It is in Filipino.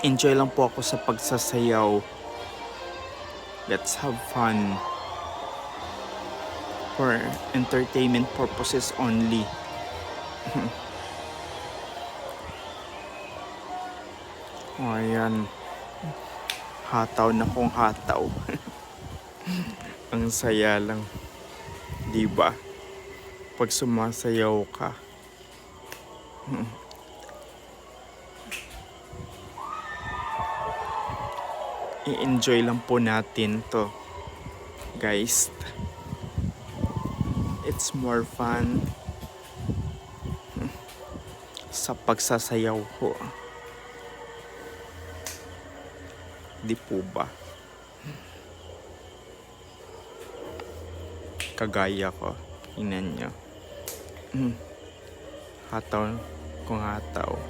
Enjoy lang po ako sa pagsasayaw. Let's have fun. For entertainment purposes only. O, ayan. Hataw na kung hataw. Ang saya lang. Diba? Pag sumasayaw ka. I-enjoy lang po natin to, guys. It's more fun sa pagsasayaw ko. Di po ba? Kagaya ko. Tingnan nyo. Hataw kung hataw.